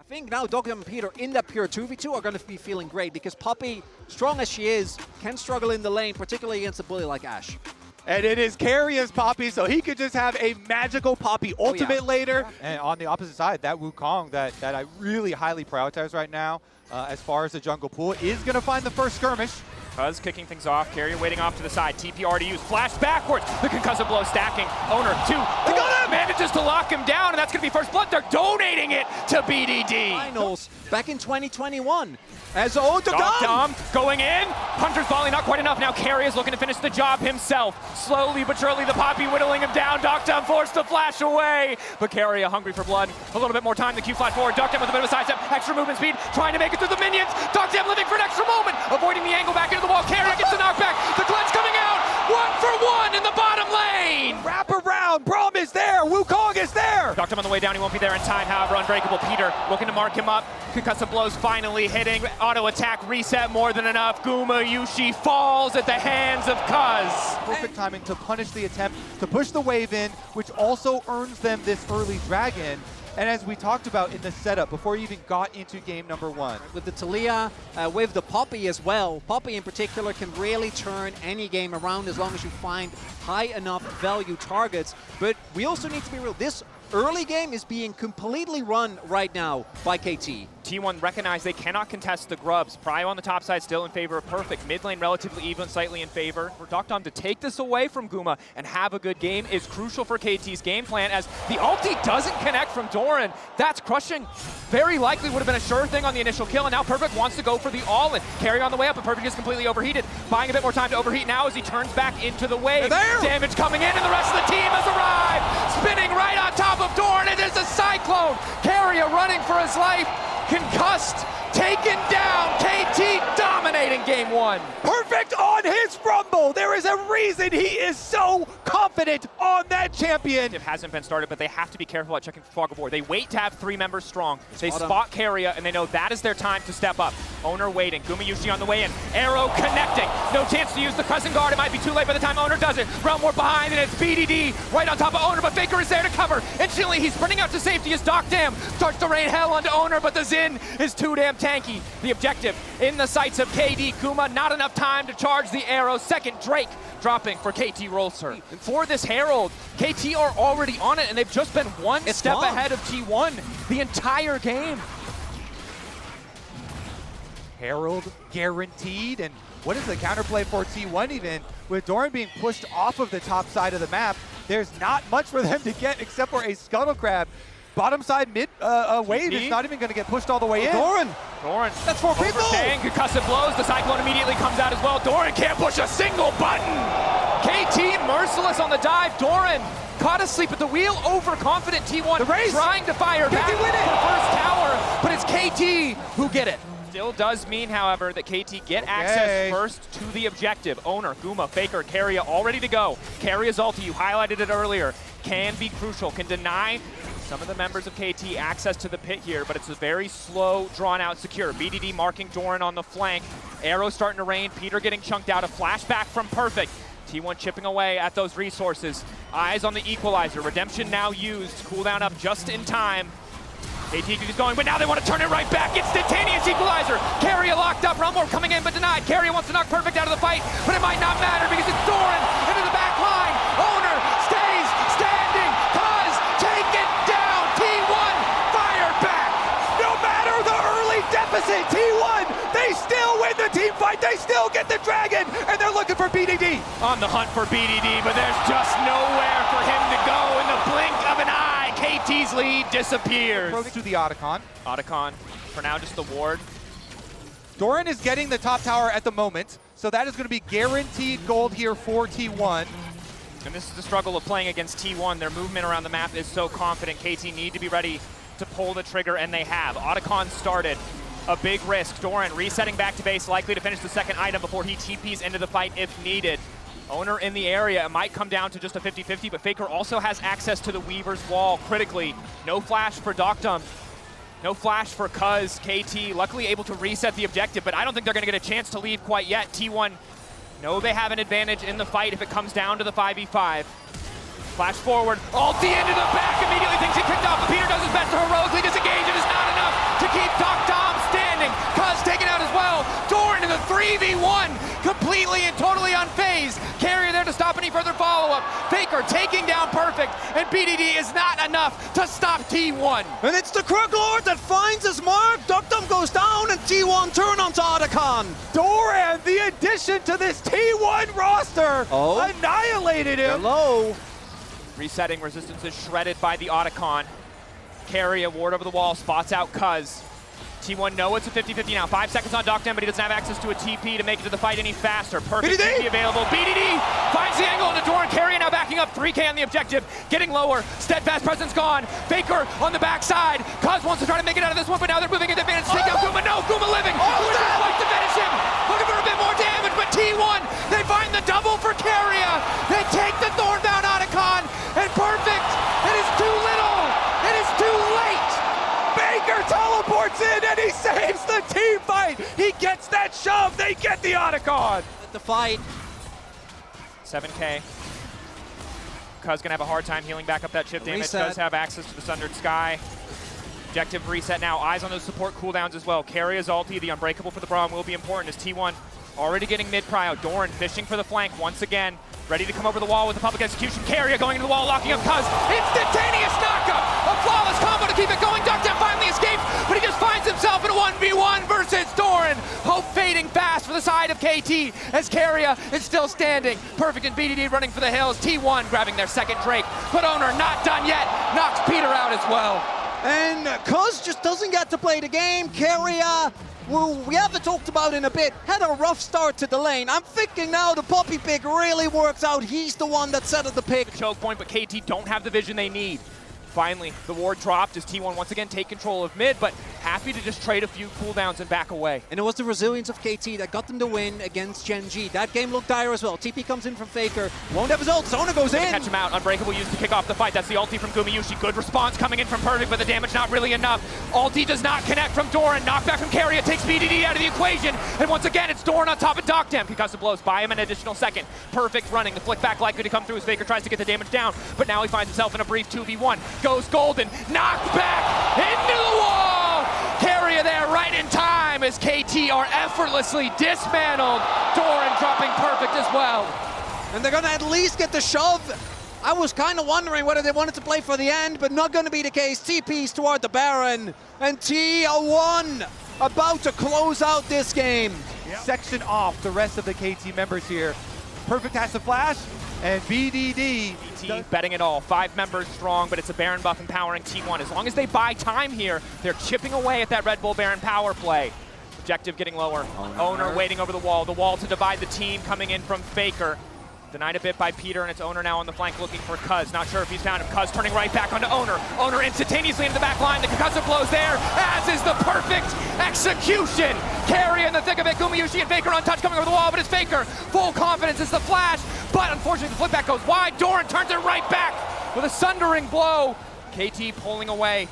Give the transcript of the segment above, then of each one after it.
I think now Dr. and Peter in that pure 2v2 are going to be feeling great because Poppy, strong as she is, can struggle in the lane, particularly against a bully like Ashe. And it is Carrion's Poppy, so he could just have a magical Poppy ultimate later. And on the opposite side, that Wukong that I really highly prioritize right now, as far as the jungle pool, is going to find the first skirmish. Cuz kicking things off, Carrion waiting off to the side, TP already used, flash backwards, the concussive blow stacking, Owner 2, they got him! Manages to lock him down, and that's going to be first blood. They're donating it to BDD. Finals back in 2021. As Dom going in, Hunter's volley not quite enough. Now Carrion's looking to finish the job himself. Slowly but surely the Poppy whittling him down. Dom forced to flash away, but Carrion hungry for blood. A little bit more time, the Q flash forward. Dom with a bit of a sidestep, extra movement speed, trying to make it through the minions. Dom living for an extra moment, avoiding the angle back into the wall. Carrion gets the knockback, the cleanse coming out, 1-for-1 in the bottom lane. Wrap around, Braum is there, Wukong is there. Dom on the way down, he won't be there in time, however, Unbreakable Peter looking to mark him up. Concussive blows finally hitting, auto attack reset more than enough. Yushi falls at the hands of Cuz. Perfect timing to punish the attempt to push the wave in, which also earns them this early dragon. And as we talked about in the setup before you even got into game number 1. With the Talia, with the Poppy as well, Poppy in particular can really turn any game around as long as you find high enough value targets. But we also need to be real. This early game is being completely run right now by KT. T1 recognize they cannot contest the grubs. Prio on the top side still in favor of Perfect. Mid lane relatively even, slightly in favor. For Dom to take this away from Guma and have a good game is crucial for KT's game plan, as the ulti doesn't connect from Doran. That's crushing. Very likely would have been a sure thing on the initial kill, and now Perfect wants to go for the all-in. Carry on the way up, but Perfect is completely overheated. Buying a bit more time to overheat now as he turns back into the wave. Damage coming in, and the rest of the team has arrived. Spinning right on top of Doran. It is a Cyclone. Carrier running for his life. Concussed, taken down, KT dominating game 1. Perfect on his rumble. There is a reason he is so confident on that champion. It hasn't been started, but they have to be careful at checking for fog of war. They wait to have 3 members strong. They spot Carrier, and they know that is their time to step up. Owner waiting, Yushi on the way in. Arrow connecting. No chance to use the Crescent Guard. It might be too late by the time Owner does it. Realm War behind, and it's BDD right on top of Owner, but Faker is there to cover. Instantly, he's sprinting out to safety as Dam starts to rain hell onto Owner, but the Xin is too damn tanky. The objective in the sights of KD. Kuma, not enough time to charge the arrow. Second Drake dropping for KT Rolster. For this Herald, KT are already on it, and they've just been one step ahead of T1 the entire game. Herald guaranteed, and what is the counterplay for T1 even? With Doran being pushed off of the top side of the map, there's not much for them to get except for a Scuttle Crab. Bottom side mid wave is not even going to get pushed all the way in. Doran. That's 4 people. Overstaying, concussive blows. The Cyclone immediately comes out as well. Doran can't push a single button. KT merciless on the dive. Doran caught asleep at the wheel. Overconfident T1 trying to fire back for first tower, but it's KT who get it. Still does mean, however, that KT get access first to the objective. Owner, Guma, Faker, Carrier all ready to go. Carrier's ulti, you highlighted it earlier, can be crucial, can deny some of the members of KT access to the pit here, but it's a very slow, drawn-out secure. BDD marking Doran on the flank. Arrow starting to rain. Peter getting chunked out. A flashback from Perfect. T1 chipping away at those resources. Eyes on the equalizer. Redemption now used. Cooldown up just in time. KT is going, but now they want to turn it right back. Instantaneous equalizer. Carrier locked up. Rumble coming in, but denied. Carrier wants to knock Perfect out of the fight, but it might not matter because it's Doran into the back line. Owner stays standing. Cuz take it down. T1 fire back. No matter the early deficit, T1, they still win the team fight. They still get the dragon, and they're looking for BDD. On the hunt for BDD, but there's just nowhere for him to go in the blink of an eye. KT's lead disappears. Approach to the Otacon. Otacon, for now, just the ward. Doran is getting the top tower at the moment, so that is going to be guaranteed gold here for T1. And this is the struggle of playing against T1. Their movement around the map is so confident. KT need to be ready to pull the trigger, and they have. Otacon started. A big risk. Doran resetting back to base, likely to finish the second item before he TPs into the fight if needed. Owner in the area. It might come down to just a 50-50, but Faker also has access to the Weaver's wall critically. No flash for Dom. No flash for Cuz. KT luckily able to reset the objective, but I don't think they're going to get a chance to leave quite yet. T1 know they have an advantage in the fight if it comes down to the 5v5. Flash forward. Ulti into the back. Immediately things get kicked off, but Peter does his best to heroically disengage. It is not enough to another follow-up. Faker taking down Perfect, and BDD is not enough to stop T1. And it's the Crook Lord that finds his mark. Duckdom goes down, and T1 turn onto Otacon. Doran, the addition to this T1 roster, annihilated him. Hello. Resetting, resistance is shredded by the Otacon. Carry a ward over the wall, spots out Cuz. T1 know it's a 50-50 now. 5 seconds on Doctem, but he doesn't have access to a TP to make it to the fight any faster. Perfect TP available. BDD finds the angle into Doran. Carry now backing up. 3K on the objective. Getting lower. Steadfast presence gone. Faker on the backside. Cuz wants to try to make it out of this one, but now they're moving at the advantage. Take out Guma. No, Guma living. Who's like to finish him. Looking for a bit more damage, but T1, they find the double for Carria. They take the Thornbound Otacon, and Perfect. It is too little. It is too late. Baker teleports in and he saves the team fight. He gets that shove. They get the Otacon. The fight. 7K. Cuz gonna have a hard time healing back up that chip damage. Reset. Does have access to the Sundered Sky. Objective reset now. Eyes on those support cooldowns as well. Carria's ulti, the Unbreakable for the Braum will be important as T1 already getting mid-prio. Doran fishing for the flank once again. Ready to come over the wall with the public execution. Carria going into the wall, locking up Cuz. Instantaneous knockup! A flawless combo to keep it going. Duckdown finally escapes, but he just finds himself in a 1v1 versus Doran. Hope fading fast for the side of KT as Carria is still standing. Perfect and BDD running for the hills. T1 grabbing their second Drake, but Owner not done yet. Knocks Peter out as well. And Cuz just doesn't get to play the game. Carria, who we haven't talked about in a bit, had a rough start to the lane. I'm thinking now the Poppy pick really works out. He's the one that set up the pick. Choke point, but KT don't have the vision they need. Finally, the ward dropped as T1 once again take control of mid, but happy to just trade a few cooldowns and back away. And it was the resilience of KT that got them the win against Gen G. That game looked dire as well. TP comes in from Faker, won't have his ult, Zona goes in. Catch him out, Unbreakable used to kick off the fight. That's the ulti from Gumayushi. Good response coming in from Perfect, but the damage not really enough. Ulti does not connect from Doran. Knockback from Carria takes BDD out of the equation. And once again, it's Doran on top of Doctem. Concussive blows buy him an additional second. Perfect running. The flick back likely to come through as Faker tries to get the damage down, but now he finds himself in a brief 2v1. Goes Golden. Knocked back into the wall! Carria there right in time as KT are effortlessly dismantled. Doran dropping Perfect as well. And they're gonna at least get the shove. I was kind of wondering whether they wanted to play for the end, but not gonna be the case. TP's toward the Baron, and T1 about to close out this game. Section off the rest of the KT members here. Perfect has the flash, and BDD betting it all. 5 members strong, but it's a Baron buff empowering T1. As long as they buy time here, they're chipping away at that Red Bull Baron power play. Objective getting lower. Owner waiting over the wall to divide the team coming in from Faker. Denied a bit by Peter, and it's Owner now on the flank looking for Cuz. Not sure if he's found him. Cuz turning right back onto Owner. Owner instantaneously into the back line. The concussive blows there, as is the perfect execution. Carry in the thick of it. Gumayushi and Faker untouched coming over the wall, but it's Faker. Full confidence is the flash, but unfortunately the flip back goes wide. Doran turns it right back with a sundering blow. KT pulling away.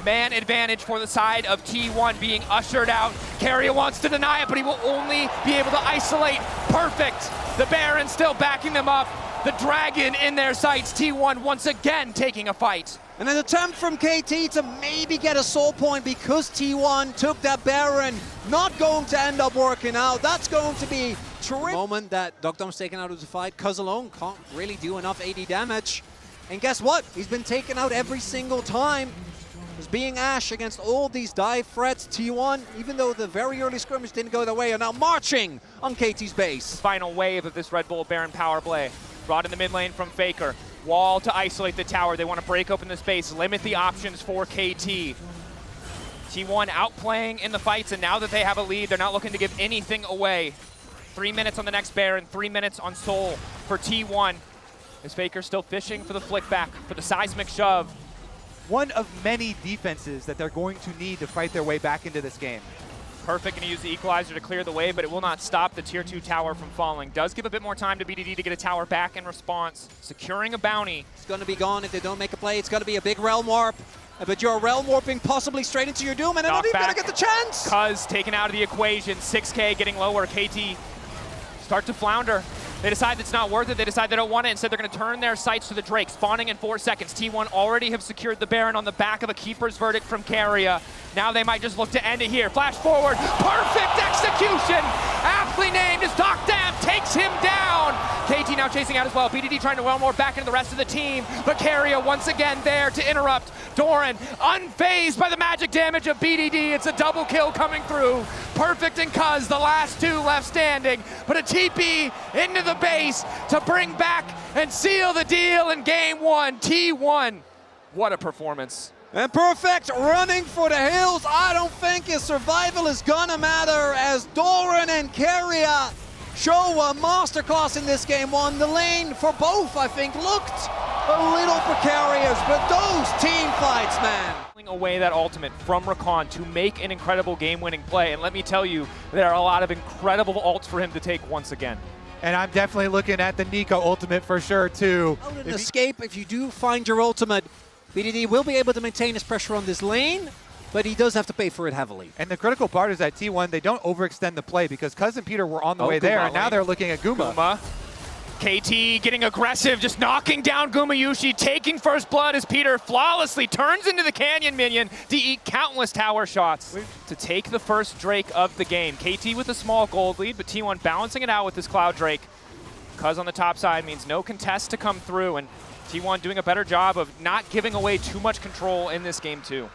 Man advantage for the side of T1 being ushered out. Carria wants to deny it, but he will only be able to isolate Perfect. The Baron still backing them up. The Dragon in their sights. T1 once again taking a fight. And an attempt from KT to maybe get a soul point because T1 took that Baron. Not going to end up working out. That's going to be terrific. Moment that Duckdom's taken out of the fight. Cuz alone can't really do enough AD damage. And guess what? He's been taken out every single time. As being Ash against all these dive threats, T1, even though the very early skirmish didn't go their way, are now marching on KT's base. Final wave of this Red Bull Baron power play. Brought in the mid lane from Faker. Wall to isolate the tower. They want to break open the space, limit the options for KT. T1 outplaying in the fights, and now that they have a lead, they're not looking to give anything away. 3 minutes on the next Baron, 3 minutes on Soul for T1. Is Faker still fishing for the flick back, for the seismic shove. One of many defenses that they're going to need to fight their way back into this game. Perfect going to use the equalizer to clear the way, but it will not stop the tier 2 tower from falling. Does give a bit more time to BDD to get a tower back in response. Securing a bounty. It's going to be gone if they don't make a play. It's going to be a big realm warp. But you're realm warping possibly straight into your doom, and they're not even going to get the chance. Cuz taken out of the equation. 6K getting lower. KT start to flounder. They decide it's not worth it. They decide they don't want it. Instead, they're going to turn their sights to the Drake. Spawning in 4 seconds. T1 already have secured the Baron on the back of a Keeper's Verdict from Carria. Now they might just look to end it here. Flash forward. Perfect execution. Aptly named as Doctem takes him down. KT now chasing out as well. BDD trying to well more back into the rest of the team, but Carrier once again there to interrupt. Doran unfazed by the magic damage of BDD. It's a double kill coming through. Perfect and Cuz, the last two left standing, but a TP into the base to bring back and seal the deal in game one. T1, what a performance. And Perfect running for the hills. I don't think his survival is gonna matter as Doran and Carrier show a masterclass in this game one. The lane for both, I think, looked a little precarious, but those team fights, man. Away that ultimate from Rakan to make an incredible game-winning play, and let me tell you, there are a lot of incredible ults for him to take once again. And I'm definitely looking at the Nico ultimate for sure, too. Escape, if you do find your ultimate, BDD will be able to maintain his pressure on this lane, but he does have to pay for it heavily. And the critical part is that T1, they don't overextend the play because Cuz and Peter were on the way there, and now they're looking at Guma. KT getting aggressive, just knocking down Gumayushi, taking first blood as Peter flawlessly turns into the Canyon minion to eat countless tower shots to take the first Drake of the game. KT with a small gold lead, but T1 balancing it out with this Cloud Drake. Cuz on the top side means no contest to come through, and T1 doing a better job of not giving away too much control in this game too.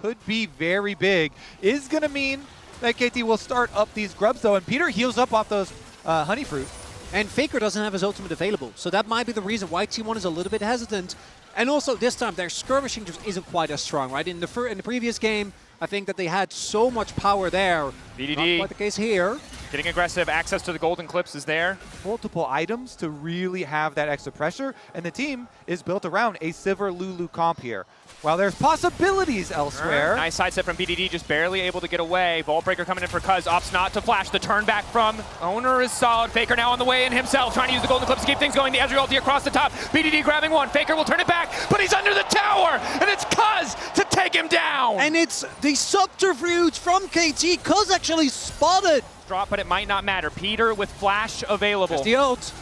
Could be very big. Is going to mean that KT will start up these grubs though, and Peter heals up off those honey fruit. And Faker doesn't have his ultimate available, so that might be the reason why T1 is a little bit hesitant. And also this time their skirmishing just isn't quite as strong, right? In the previous game, I think that they had so much power there. BDD. Not quite the case here. Getting aggressive, access to the golden clips is there. Multiple items to really have that extra pressure, and the team is built around a Sivir Lulu comp here. While there's possibilities elsewhere. Nice side step from BDD, just barely able to get away. Vault Breaker coming in for Cuz, opts not to flash. The turn back from Owner is solid. Faker now on the way in himself, trying to use the golden clips to keep things going. The Ezreal ulti across the top. BDD grabbing one. Faker will turn it back, but he's under the tower, and it's Cuz to take him down. And it's the subterfuge from KT. Cuz actually spotted. Drop, but it might not matter. Peter with flash available. There's the ult.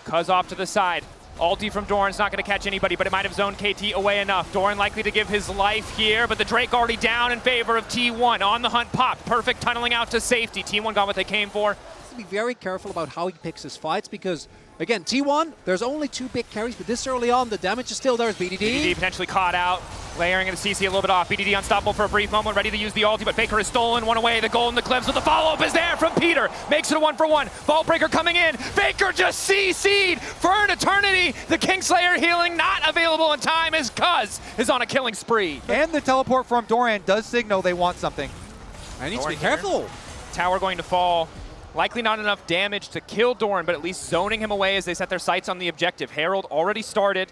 Cuz off to the side. Ulti from Doran's not going to catch anybody, but it might have zoned KT away enough. Doran likely to give his life here, but the Drake already down in favor of T1. On the hunt, popped. Perfect tunneling out to safety. T1 got what they came for. To be very careful about how he picks his fights because, again, T1, there's only two big carries, but this early on, the damage is still there as BDD. BDD potentially caught out, layering into CC a little bit off. BDD unstoppable for a brief moment, ready to use the ulti, but Faker has stolen one away. The goal in the clips, but the follow-up is there from Peter. Makes it a 1-for-1. Vault Breaker coming in. Faker just CC'd for an eternity. The Kingslayer healing not available in time as Cuz is on a killing spree. And the teleport from Doran does signal they want something. I need to be careful. Tower going to fall. Likely not enough damage to kill Doran, but at least zoning him away as they set their sights on the objective. Herald already started.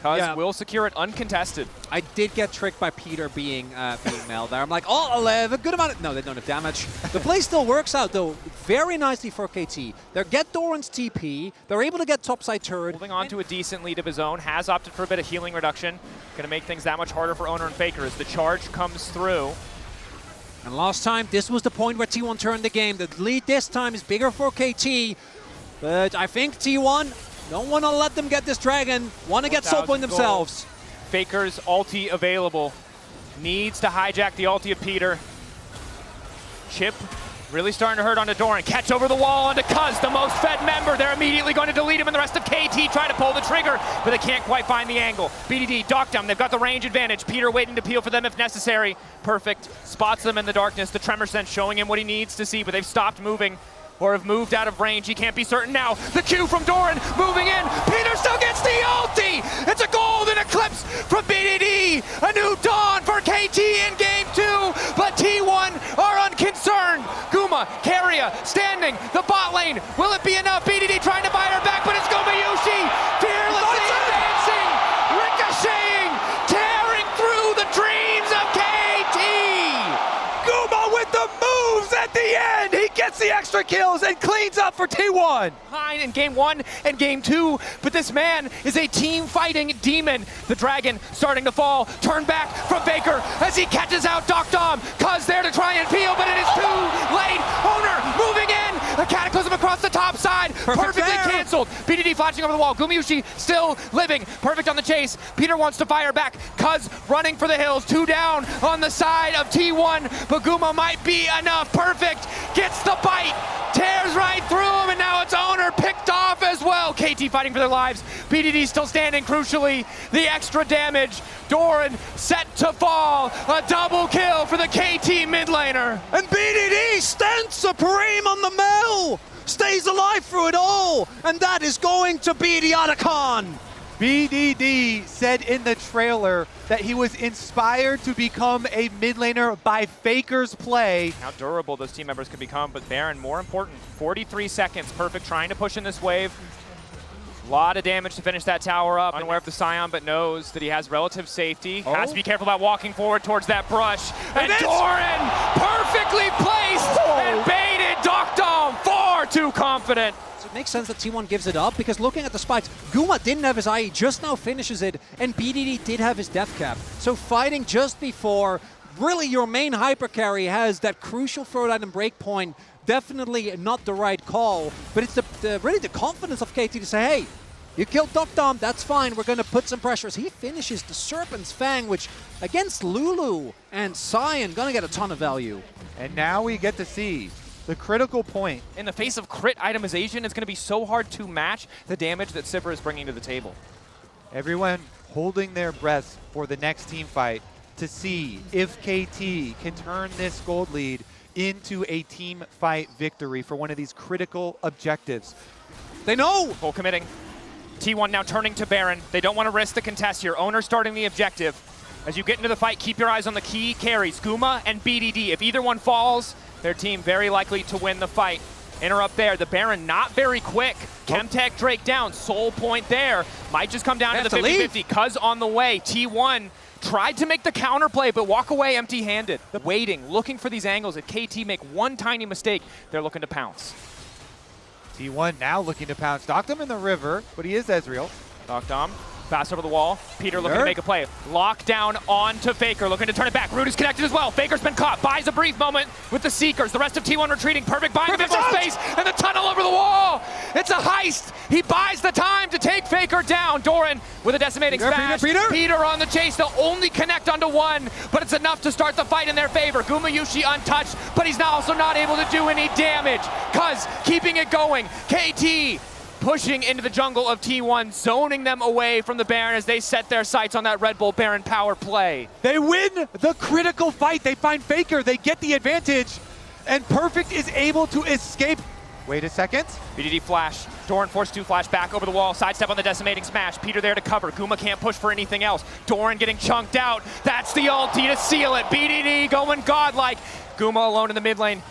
Cuz will secure it uncontested. I did get tricked by Peter being Mel there. I'm like, oh, 11, good amount of... No, they don't have damage. The play still works out, though, very nicely for KT. They get Doran's TP. They're able to get topside turret. Holding on to a decent lead of his own. Has opted for a bit of healing reduction. Going to make things that much harder for Owner and Faker as the charge comes through. And last time, this was the point where T1 turned the game. The lead this time is bigger for KT. But I think T1 don't want to let them get this dragon. Want to get soul point themselves. Faker's ulti available. Needs to hijack the ulti of Peter. Chip really starting to hurt onto Doran. Catch over the wall onto Cuz, the most fed member. They're immediately going to delete him, and the rest of KT try to pull the trigger, but they can't quite find the angle. BDD docked them. They've got the range advantage. Peter waiting to peel for them if necessary. Perfect. Spots them in the darkness. The tremor sense showing him what he needs to see, but they've stopped moving or have moved out of range. He can't be certain now. The Q from Doran moving in. Peter still gets the ulti. It's a golden eclipse from BDD. A new dawn for KT in game 2, but T1 are unconcerned. Guma, Carrier, standing, the bot lane. Will it be enough? BDD trying to buy her back, but it's Gumayushi. Fearlessly advancing, ricocheting, tearing through the dreams of KT. Guma with the moves at the end. He gets the extra kills and cleans up for T1. Behind in game 1 and game 2, but this man is a team fighting demon. The dragon starting to fall. Turn back from Faker as he catches out Doc Dom. Cuz there to try and peel, but it is too late. Owner moving in. A cataclysm across the top side, Perfectly there. canceled. BDD flashing over the wall. Gumayushi still living. Perfect on the chase. Peter wants to fire back. Cuz running for the hills. 2 down on the side of T1. But Guma might be enough. Perfect gets the bite. Tears right through him, and now it's Owner picked off as well. KT fighting for their lives. BDD still standing, crucially. The extra damage. Doran set to fall. A double kill for the KT mid laner. And BDD stands supreme on the mill. Stays alive through it all. And that is going to be the Otacon. BDD said in the trailer that he was inspired to become a mid laner by Faker's play. How durable those team members can become, but Baron, more important, 43 seconds. Perfect trying to push in this wave. A lot of damage to finish that tower up. Unaware of the Scion, but knows that he has relative safety. Has to be careful about walking forward towards that brush. And Doran perfectly placed and baited Docdom. Far too confident. So it makes sense that T1 gives it up, because looking at the spikes, Guma didn't have his IE, just now finishes it, and BDD did have his death cap. So fighting just before, really your main hyper carry has that crucial third item breakpoint. Definitely not the right call, but it's really the confidence of KT to say, hey, you killed Docdom, that's fine, we're going to put some pressure. He finishes the Serpent's Fang, which against Lulu and Scion, going to get a ton of value. And now we get to see the critical point. In the face of crit itemization, it's going to be so hard to match the damage that Sivir is bringing to the table. Everyone holding their breath for the next team fight to see if KT can turn this gold lead into a team fight victory for one of these critical objectives. They know! Full committing. T1 now turning to Baron. They don't want to risk the contest here. Owner starting the objective. As you get into the fight, keep your eyes on the key carries, Guma and BDD. If either one falls, their team very likely to win the fight. Interrupt there. The Baron not very quick. Chemtech Drake down. Soul point there. Might just come down to the 50-50. Cuz on the way. T1 tried to make the counterplay, but walk away empty-handed. Waiting, looking for these angles. If KT make one tiny mistake, they're looking to pounce. T1 now looking to pounce. Docdom in the river, but he is Ezreal. Docdom, pass over the wall. Peter looking to make a play. Lock down onto Faker, looking to turn it back. Root is connected as well. Faker's been caught, buys a brief moment with the Seekers. The rest of T1 retreating. Perfect buying a bit more space, and the tunnel over the wall. It's a heist. He buys the time to take Faker down. Doran with a decimating smash. Peter on the chase. They'll only connect onto one, but it's enough to start the fight in their favor. Gumayushi untouched, but he's now also not able to do any damage. Cuz keeping it going. KT pushing into the jungle of T1, zoning them away from the Baron as they set their sights on that Red Bull Baron power play. They win the critical fight. They find Faker. They get the advantage. And Perfect is able to escape. Wait a second. BDD flash. Doran forced to flash back over the wall. Sidestep on the decimating smash. Peter there to cover. Guma can't push for anything else. Doran getting chunked out. That's the ulti to seal it. BDD going godlike. Guma alone in the mid lane.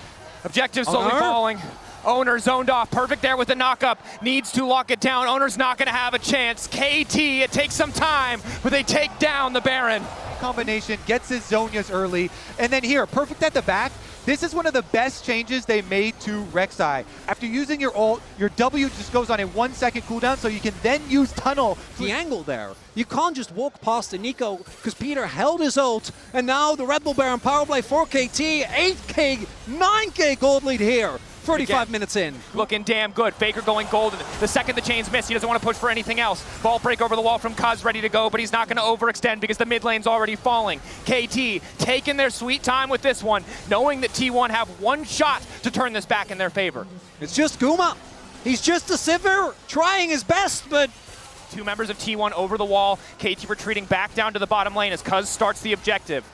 Objective slowly falling. Owner zoned off. Perfect there with the knock-up. Needs to lock it down. Owner's not going to have a chance. KT, it takes some time, but they take down the Baron. Combination, gets his Zonias early. And then here, Perfect at the back. This is one of the best changes they made to Rek'Sai. After using your ult, your W just goes on a 1 second cooldown, so you can then use Tunnel. The angle there. You can't just walk past the Nico, because Peter held his ult, and now the Red Bull Baron power play for KT. 8K, 9K gold lead here. 35 minutes in. Looking damn good. Faker going golden. The second the chains miss, he doesn't want to push for anything else. Ball break over the wall from Cuz, ready to go, but he's not going to overextend because the mid lane's already falling. KT taking their sweet time with this one, knowing that T1 have one shot to turn this back in their favor. It's just Guma. He's just a Sivir trying his best, but two members of T1 over the wall. KT retreating back down to the bottom lane as Cuz starts the objective.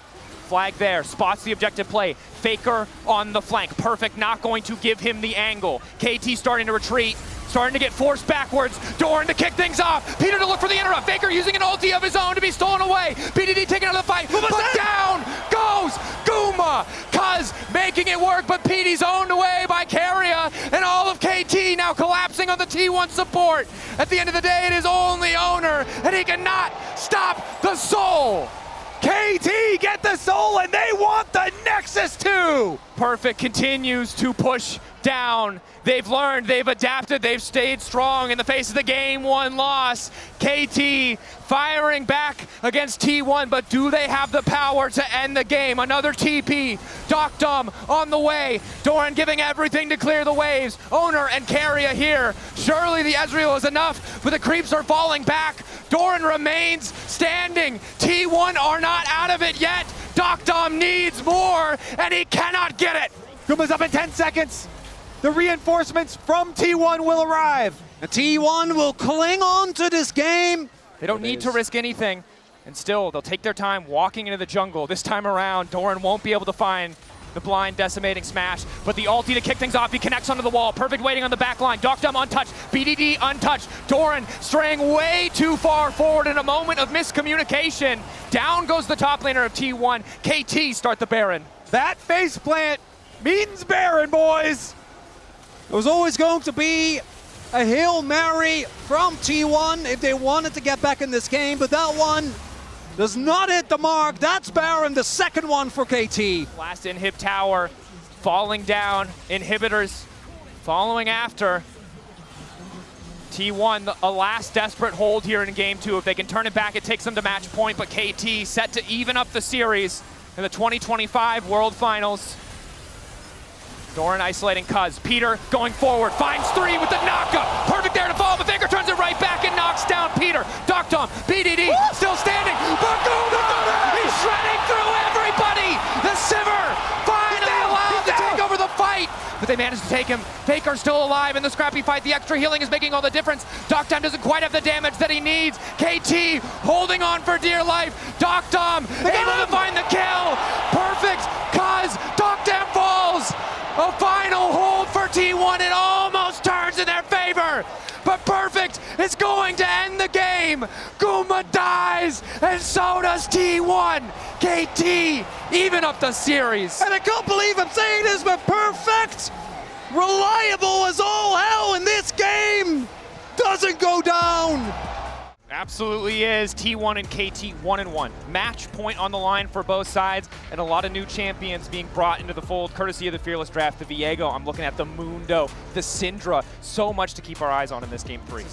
Flag there, spots the objective play. Faker on the flank. Perfect, not going to give him the angle. KT starting to retreat, starting to get forced backwards. Doran to kick things off. Peter to look for the interrupt. Faker using an ulti of his own to be stolen away. BDD taking out of the fight, but down goes Guma. Cuz making it work, but PD's owned away by Carrier, and all of KT now collapsing on the T1 support. At the end of the day, it is only Owner, and he cannot stop the soul. KT get the soul, and they want the Nexus too! Perfect continues to push down. They've learned, they've adapted, they've stayed strong in the face of the Game 1 loss. KT firing back against T1, but do they have the power to end the game? Another TP, Doctum on the way. Doran giving everything to clear the waves. Owner and Carrier here. Surely the Ezreal is enough, but the creeps are falling back. Doran remains standing. T1 are not out of it yet. Doctum needs more, and he cannot get it. Guma's up in 10 seconds. The reinforcements from T1 will arrive. And T1 will cling on to this game. They don't need to risk anything, and still they'll take their time walking into the jungle. This time around, Doran won't be able to find the blind decimating smash, but the ulti to kick things off, he connects onto the wall. Perfect waiting on the back line. Doctum untouched, BDD untouched. Doran straying way too far forward in a moment of miscommunication. Down goes the top laner of T1. KT start the Baron. That faceplant means Baron, boys. It was always going to be a Hail Mary from T1 if they wanted to get back in this game, but that one does not hit the mark. That's Baron, the second one for KT. Last inhib tower falling down, inhibitors following after. T1, a last desperate hold here in game 2. If they can turn it back, it takes them to match point, but KT set to even up the series in the 2025 World Finals. Doran isolating Cuz. Peter going forward, finds 3 with the knockup. Perfect there to follow, but Faker turns it right back and knocks down Peter. Doctum, BDD, still standing. Baguma! He's shredding through everybody! The Sivir finally allowed to take over the fight! But they managed to take him. Faker still alive in the scrappy fight. The extra healing is making all the difference. Doctum doesn't quite have the damage that he needs. KT holding on for dear life. Doctum able to find the kill. Perfect, Cuz, Doctum falls. A final hold for T1. It almost turns in their favor. But Perfect is going to end the game. Guma dies, and so does T1. KT even up the series. And I can't believe I'm saying this, but Perfect, reliable as all hell in this game, doesn't go down. Absolutely is. T1 and KT 1-1. Match point on the line for both sides, and a lot of new champions being brought into the fold, courtesy of the Fearless Draft. The Viego, I'm looking at the Mundo, the Syndra. So much to keep our eyes on in this game 3.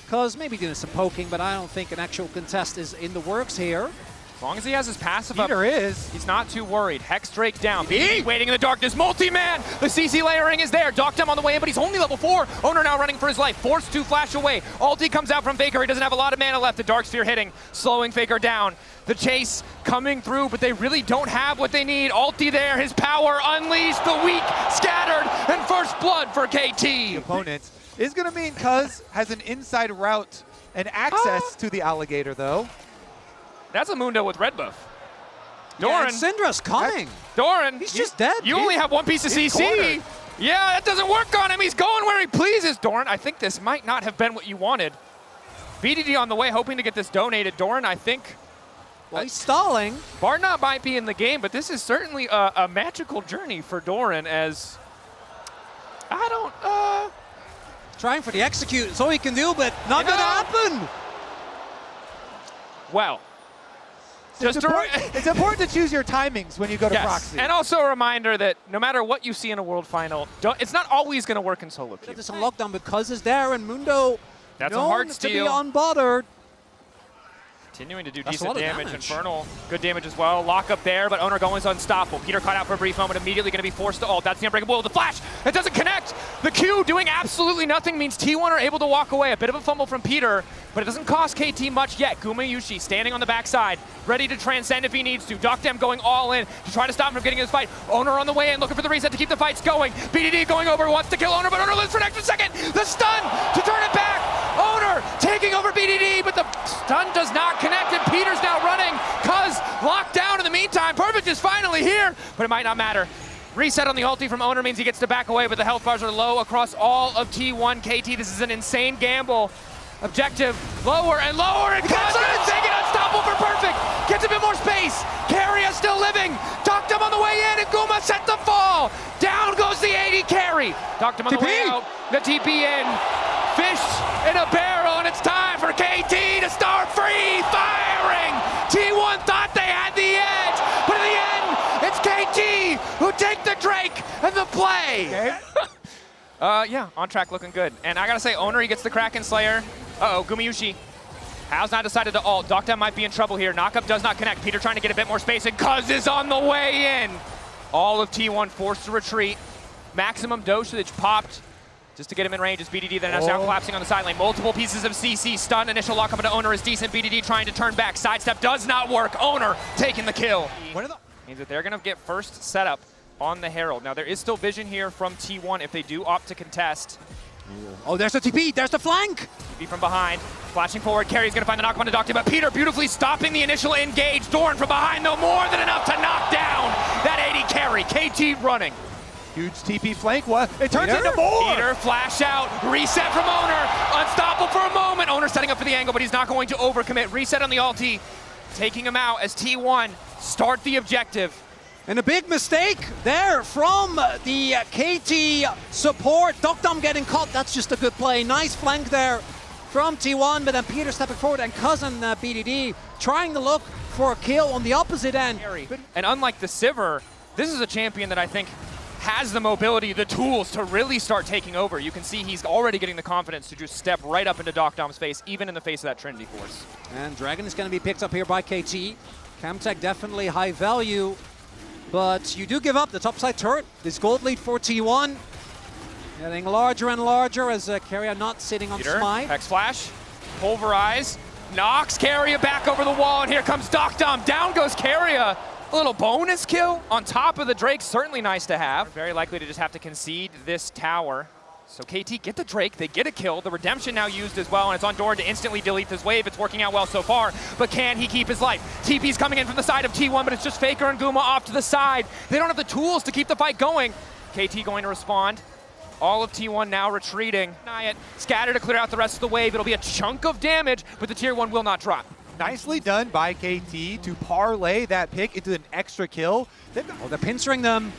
Because maybe doing some poking, but I don't think an actual contest is in the works here. As long as he has his passive up, Peter is. he's not too worried. Hex Drake down. BD waiting in the darkness. Multi-man. The CC layering is there. Doctum on the way in, but he's only level 4. Owner now running for his life. Forced to flash away. Ulti comes out from Faker. He doesn't have a lot of mana left. The Dark Sphere hitting, slowing Faker down. The chase coming through, but they really don't have what they need. Ulti there. His power unleashed. The weak scattered. And first blood for KT. Opponents is going to mean Cuz has an inside route and access to the alligator, though. That's a Mundo with red buff. Yeah, Doran. and Syndra's coming. Doran. He's just dead. You only have one piece of CC. cornered. Yeah, that doesn't work on him. He's going where he pleases. Doran, I think this might not have been what you wanted. BDD on the way, hoping to get this donated. Doran, I think. Well, he's stalling. Barnott might be in the game, but this is certainly a magical journey for Doran as I don't, Trying for the execute. It's all he can do, but not going to happen. well. It's important to choose your timings when you go to proxy. And also a reminder that no matter what you see in a World Final, it's not always going to work in solo queue. There's some lockdown because it's there, and Mundo That's a known hard to steal. be unbothered. Continuing to do That's a decent lot of damage. damage. Infernal, good damage as well. Lock up there, but Owner going is unstoppable. Peter caught out for a brief moment, immediately going to be forced to ult. That's the Unbreakable Will. The flash, it doesn't connect. The Q doing absolutely nothing means T1 are able to walk away. A bit of a fumble from Peter, but it doesn't cost KT much yet. Guma Yushi standing on the backside, ready to transcend if he needs to. Doctem going all in to try to stop him from getting in this fight. Owner on the way in, looking for the reset to keep the fights going. BDD going over, wants to kill Owner, but Owner lives for an extra second. The stun to turn it back. Owner taking over BDD, but the stun does not connect, and Peter's now running. Cuz locked down in the meantime. Perfect is finally here, but it might not matter. Reset on the ulti from Owner means he gets to back away, but the health bars are low across all of T1. KT, this is an insane gamble. Objective, lower and lower, and Cuz gonna take it unstoppable for Perfect. Gets a bit more space. Carrier still living. Doctum on the way in, and Guma set the fall. Down goes the 80 carry. Doctum on the way out, the TP in. Fish in a barrel, and it's time for KT to start free firing. T1 thought they had the edge, but in the end, it's KT who take the Drake and the play. Okay. Yeah, on track, looking good. And I gotta say, Owner, he gets the Kraken Slayer. Uh-oh, Gumayushi has not decided to ult. Doctam might be in trouble here. Knockup does not connect. Peter trying to get a bit more space, and Cuz is on the way in. All of T1 forced to retreat. Maximum dosage popped just to get him in range as BDD then is now collapsing on the side lane. Multiple pieces of CC stun. Initial lockup into Owner is decent. BDD trying to turn back. Sidestep does not work. Owner taking the kill. Means that they're going to get first setup on the Herald. Now there is still vision here from T1 if they do opt to contest. Oh, there's the TP. There's the flank. TP from behind. Flashing forward. Carry's going to find the knock on to Doctor, but Peter beautifully stopping the initial engage. Doran from behind, though, more than enough to knock down that 80 carry. KT running. Huge TP flank. What? It turns into more. Peter, flash out, reset from Owner. Unstoppable for a moment. Owner setting up for the angle, but he's not going to overcommit. Reset on the ulti, taking him out as T1 start the objective. And a big mistake there from the KT support. Doctam getting caught. That's just a good play. Nice flank there from T1, but then Peter stepping forward and cousin BDD trying to look for a kill on the opposite end. And unlike the Sivir, this is a champion that I think has the mobility, the tools to really start taking over. You can see he's already getting the confidence to just step right up into Doctam's face, even in the face of that Trinity Force. And Dragon is going to be picked up here by KT. Camtech definitely high value, but you do give up the topside turret. This gold lead for T1 getting larger and larger as Keria not sitting on Peter, Smite. Hex Flash, Pulverize, knocks Keria back over the wall, and here comes Doctam. Down goes Keria. A little bonus kill on top of the Drake, certainly nice to have. Very likely to just have to concede this tower. So KT get the Drake, they get a kill. The Redemption now used as well, and it's on Doran to instantly delete this wave. It's working out well so far, but can he keep his life? TP's coming in from the side of T1, but it's just Faker and Guma off to the side. They don't have the tools to keep the fight going. KT going to respond. All of T1 now retreating. Scatter to clear out the rest of the wave. It'll be a chunk of damage, but the tier 1 will not drop. Nicely done by KT to parlay that pick into an extra kill. They're pincering them.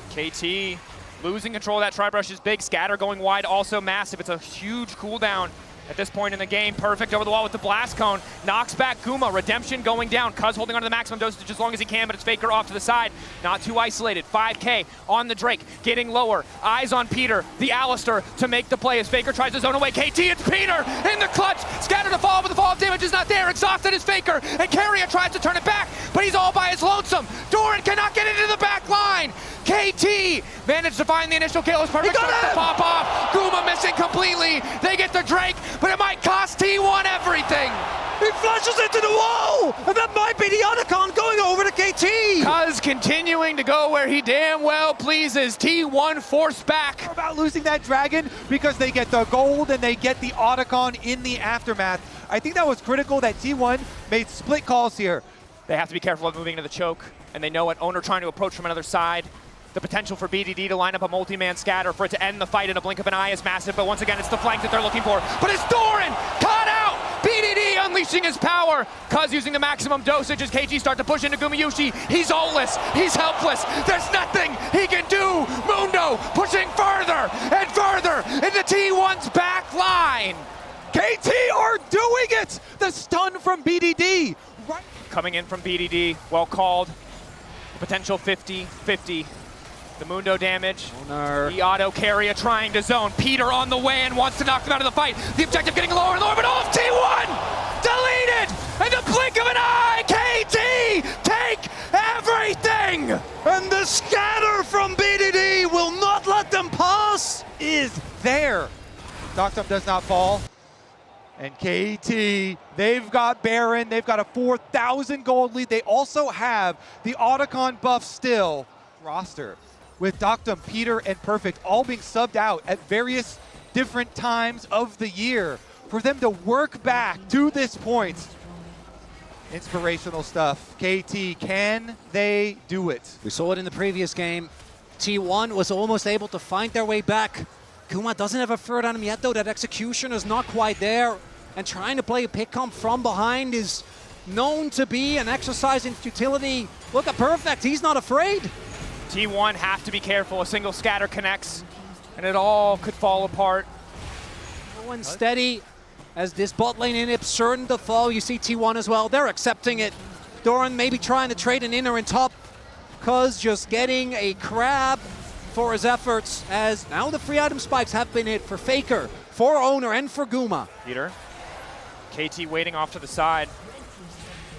KT losing control of that Tri-Brush is big. Scatter going wide, also massive. It's a huge cooldown at this point in the game. Perfect over the wall with the Blast Cone. Knocks back Guma. Redemption going down. Cuz holding on to the maximum dosage as long as he can, but it's Faker off to the side. Not too isolated. 5K on the Drake. Getting lower. Eyes on Peter. The Alistair to make the play as Faker tries to zone away. KT, it's Peter in the clutch. Scatter to fall, but the fall damage is not there. Exhausted is Faker. And Keria tries to turn it back, but he's all by his lonesome. Doran cannot get into the back line. KT managed to find the initial kill. It's perfect to pop off. Guma missing completely. They get the Drake, but it might cost T1 everything. He flashes into the wall, and that might be the Otacon going over to KT. Cuz continuing to go where he damn well pleases. T1 forced back. About losing that Dragon because they get the gold and they get the Otacon in the aftermath. I think that was critical that T1 made split calls here. They have to be careful of moving into the choke, and they know what Owner trying to approach from another side. The potential for BDD to line up a multi-man scatter for it to end the fight in a blink of an eye is massive, but once again, it's the flank that they're looking for. But it's Doran caught out! BDD unleashing his power. Cuz using the maximum dosage as KT start to push into Gumayushi. He's ultless, he's helpless. There's nothing he can do. Mundo pushing further and further into T1's back line. KT are doing it! The stun from BDD. Right. Coming in from BDD, well called. Potential 50-50. The Mundo damage, the auto Keria trying to zone. Peter on the way and wants to knock them out of the fight. The objective getting lower and lower, but off T1! Deleted! In the blink of an eye, KT take everything! And the scatter from BDD will not let them pass. Is there. Doctam does not fall. And KT, they've got Baron, they've got a 4,000 gold lead. They also have the Otacon buff still. Roster with Doctam, Peter, and Perfect all being subbed out at various different times of the year. For them to work back to this point. Inspirational stuff. KT, can they do it? We saw it in the previous game. T1 was almost able to find their way back. Kuma doesn't have a third on him yet, though. That execution is not quite there. And trying to play a pick comp from behind is known to be an exercise in futility. Look at Perfect, he's not afraid. T1 have to be careful. A single scatter connects, and it all could fall apart. Slow and steady as this bot lane inhib certain to fall. You see T1 as well, they're accepting it. Doran maybe trying to trade an inner and top. Cuz just getting a crab for his efforts, as now the free item spikes have been hit for Faker, for Owner, and for Guma. Peter. KT waiting off to the side.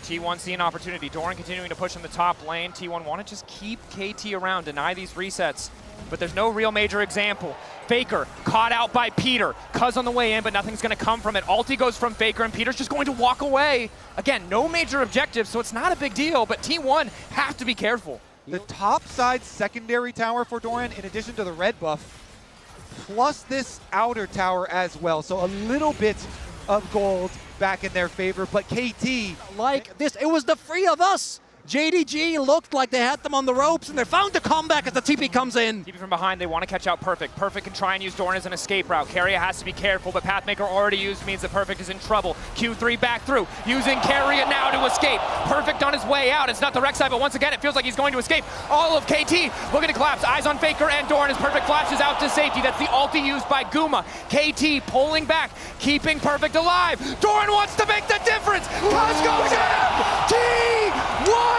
T1 seeing opportunity. Doran continuing to push in the top lane. T1 want to just keep KT around, deny these resets, but there's no real major example. Faker caught out by Peter. Cuz on the way in, but nothing's going to come from it. Ulti goes from Faker, and Peter's just going to walk away. Again, no major objective, so it's not a big deal, but T1 have to be careful. The top side secondary tower for Doran, in addition to the red buff, plus this outer tower as well. So a little bit of gold back in their favor, but KT, like this, it was the three of us. JDG looked like they had them on the ropes, and they're found to come back as the TP comes in. TP from behind, they want to catch out Perfect. Perfect can try and use Doran as an escape route. Keria has to be careful, but Pathmaker already used means that Perfect is in trouble. Q3 back through, using Keria now to escape. Perfect on his way out. It's not the Rek'Sai, but once again, it feels like he's going to escape. All of KT looking to collapse. Eyes on Faker and Doran as Perfect flashes out to safety. That's the ulti used by Guma. KT pulling back, keeping Perfect alive. Doran wants to make the difference. Cuz goes in! T1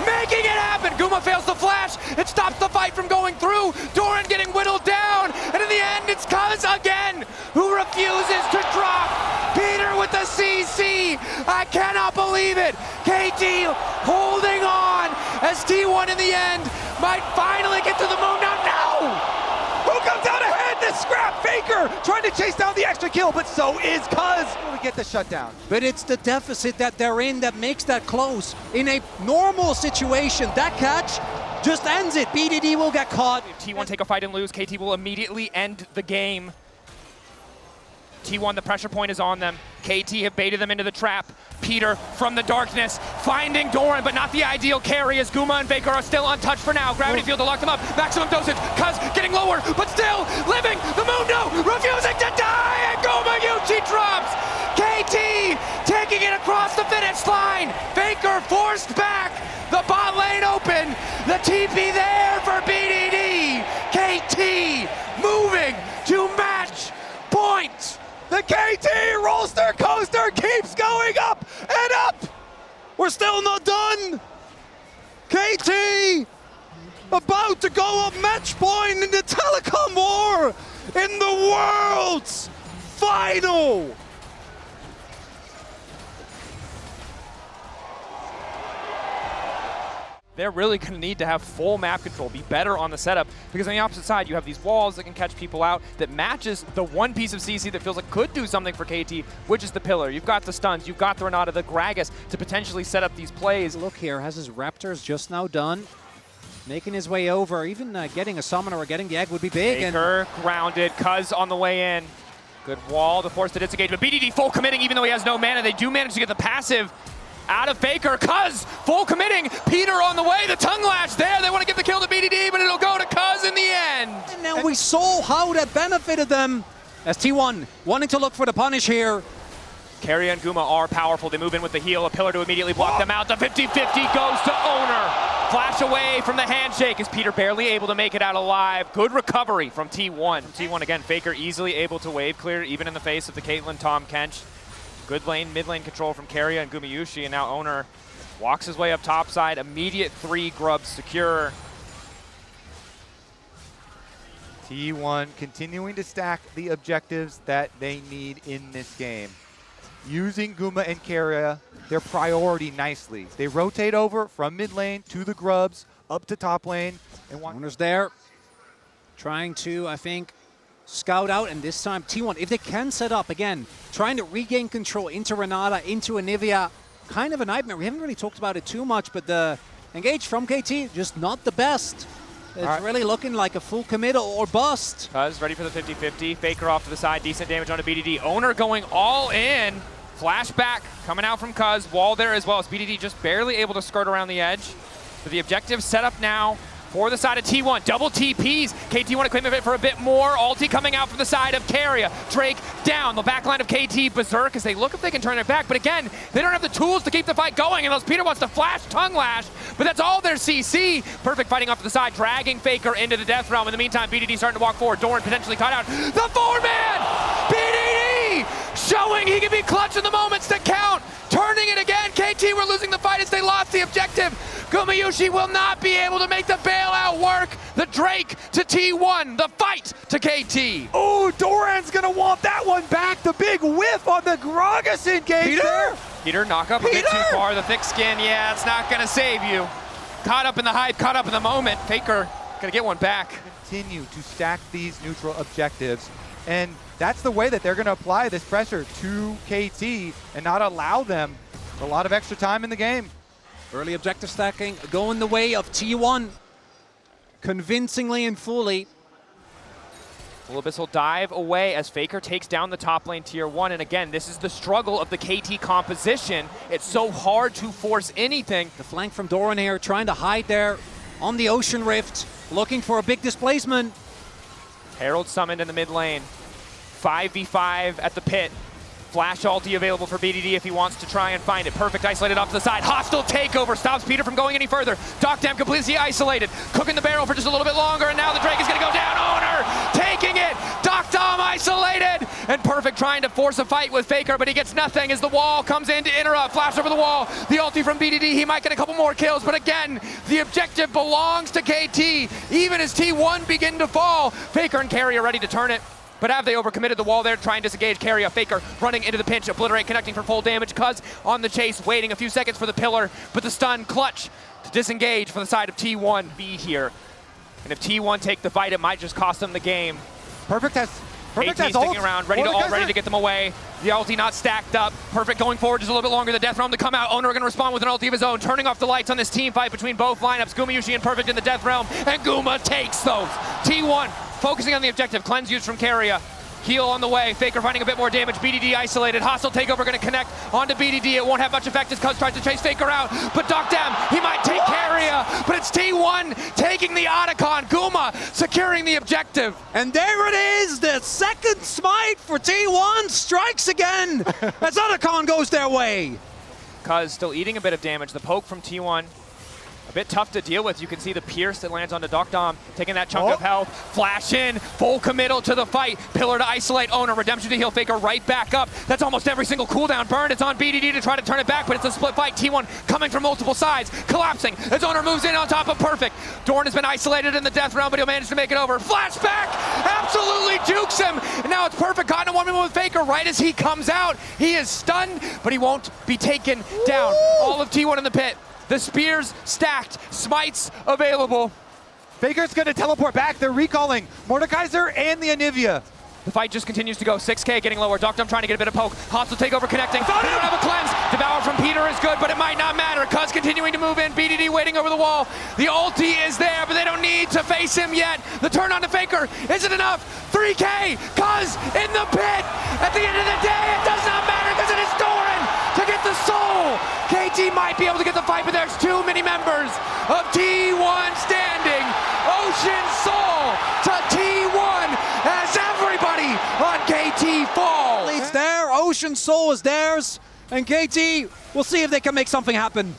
making it happen. Guma fails the flash. It stops the fight from going through. Doran getting whittled down. And in the end, it's Cuz again who refuses to drop. Peter with the CC. I cannot believe it. KT holding on as T1 in the end might finally get to the moon. Now, no! who comes out ahead? The scrap. Faker trying to chase down the extra kill, but so is Cuz. To get the shutdown. But it's the deficit that they're in that makes that close. In a normal situation, that catch just ends it. BDD will get caught. If T1 take a fight and lose, KT will immediately end the game. T1, the pressure point is on them. KT have baited them into the trap. Peter from the darkness, finding Doran, but not the ideal carry as Guma and Faker are still untouched for now. Gravity field to lock them up. Maximum dosage. Cuz getting lower, but still living. The Mundo refusing to die, and Guma Yuchi drops. KT taking it across the finish line. Faker forced back. The bot lane open. The TP there for BDD. KT moving to match point. The KT Rolster coaster keeps going up and up. We're still not done. KT about to go up match point in the telecom war in the world's final. They're really going to need to have full map control, be better on the setup, because on the opposite side, you have these walls that can catch people out that matches the one piece of CC that feels like could do something for KT, which is the pillar. You've got the stuns, you've got the Renata, the Gragas to potentially set up these plays. Look here, has his Raptors just now done. Making his way over, even getting a summoner or getting the egg would be big. Faker grounded, Cuz on the way in. Good wall to force the disengage, but BDD full committing even though he has no mana. They do manage to get the passive out of Faker. Cuz full committing. Peter on the way. The tongue lash there. They want to get the kill to BDD, but it'll go to Cuz in the end. And now we saw how that benefited them as T1 wanting to look for the punish here. Keria and Guma are powerful. They move in with the heal. A pillar to immediately block them out. The 50-50 goes to Owner. Flash away from the handshake as Peter barely able to make it out alive. Good recovery from T1. T1 again, Faker easily able to wave clear even in the face of the Caitlyn Tom Kench. Good lane, mid lane control from Keria and Gumayushi, and now Owner walks his way up top side. Immediate 3 grubs secure. T1 continuing to stack the objectives that they need in this game. Using Guma and Keria, their priority nicely. They rotate over from mid lane to the grubs, up to top lane. And Owner's there, trying to, I think, scout out, and this time T1, if they can set up again, trying to regain control into Renata, into Anivia, kind of a nightmare. We haven't really talked about it too much, but the engage from KT, just not the best. It's really looking like a full commit or bust. Cuz ready for the 50-50. Faker off to the side, decent damage on a BDD. Owner going all in. Flashback coming out from Cuz. Wall there as well as BDD just barely able to skirt around the edge. But the objective set up now for the side of T1. Double TPs. KT want to claim it for a bit more. Ulti coming out from the side of Keria. Drake down. The backline of KT berserk as they look if they can turn it back. But again, they don't have the tools to keep the fight going unless Peter wants to flash tongue lash. But that's all their CC. Perfect fighting off to the side, dragging Faker into the death realm. In the meantime, BDD starting to walk forward. Doran potentially caught out. The 4-man! BDD showing he can be clutch in the moments to count. Turning it again. KT were losing the fight as they lost the objective. Gumayushi will not be able to make the bailout work. The Drake to T1, the fight to KT. Oh, Doran's gonna want that one back. The big whiff on the Gragas engage there. Peter, knock up a bit too far. The thick skin, yeah, it's not gonna save you. Caught up in the hype, caught up in the moment. Faker gonna get one back. Continue to stack these neutral objectives, and that's the way that they're gonna apply this pressure to KT and not allow them a lot of extra time in the game. Early objective stacking going the way of T1 convincingly and fully. OPLabyss will dive away as Faker takes down the top lane tier 1. And again, this is the struggle of the KT composition. It's so hard to force anything. The flank from Doran here, trying to hide there on the Ocean Rift, looking for a big displacement. Herald summoned in the mid lane. 5v5 at the pit. Flash ulti available for BDD if he wants to try and find it. Perfect, isolated off to the side. Hostile takeover stops Peter from going any further. Docdam completely isolated. Cooking the barrel for just a little bit longer, and now the Drake is going to go down. Owner taking it. Docdam isolated. And Perfect trying to force a fight with Faker, but he gets nothing as the wall comes in to interrupt. Flash over the wall. The ulti from BDD. He might get a couple more kills, but again, the objective belongs to KT. Even as T1 begin to fall, Faker and Carry are ready to turn it. But have they overcommitted the wall there, trying to disengage Carry? Faker running into the pinch, Obliterate connecting for full damage. Cuz on the chase, waiting a few seconds for the pillar, but the stun clutch to disengage for the side of T1 be here. And if T1 take the fight, it might just cost them the game. Perfect has sticking around, ready to get them away. The ulti not stacked up. Perfect going forward just a little bit longer. The Death Realm to come out. Owner gonna respond with an ulti of his own, turning off the lights on this team fight between both lineups. Gumayushi and Perfect in the Death Realm, and Guma takes those. T1 focusing on the objective. Cleanse used from Carrier. Heal on the way. Faker finding a bit more damage. BDD isolated. Hostile takeover going to connect onto BDD. It won't have much effect as Cuz tries to chase Faker out. But Docdam, he might take Carrier. But it's T1 taking the Otacon. Guma securing the objective. And there it is. The second smite for T1 strikes again as Otacon goes their way. Cuz still eating a bit of damage. The poke from T1. A bit tough to deal with. You can see the pierce that lands onto Docdam, taking that chunk of health. Flash in, full committal to the fight. Pillar to isolate Owner, redemption to heal Faker right back up. That's almost every single cooldown burned. It's on BDD to try to turn it back, but it's a split fight. T1 coming from multiple sides, collapsing as Owner moves in on top of Perfect. Dorn has been isolated in the Death Realm, but he'll manage to make it over. Flashback, absolutely jukes him. And now it's Perfect caught in a 1v1 with Faker right as he comes out. He is stunned, but he won't be taken down. All of T1 in the pit. The spears stacked, smites available. Faker's gonna teleport back. They're recalling Mordekaiser and the Anivia. The fight just continues to go. 6K getting lower. Docdam trying to get a bit of poke. Hostile takeover connecting. They don't have a cleanse. Devour from Peter is good, but it might not matter. Cuz continuing to move in. BDD waiting over the wall. The ulti is there, but they don't need to face him yet. The turn on to Faker. Is it enough? 3K. Cuz in the pit. At the end of the day, it does not matter because it is Doran to get the soul. KT might be able to get the fight, but there's too many members of T1 standing. Ocean Soul to T1 as everybody on KT falls. It's there. Ocean Soul is theirs. And KT, we'll see if they can make something happen.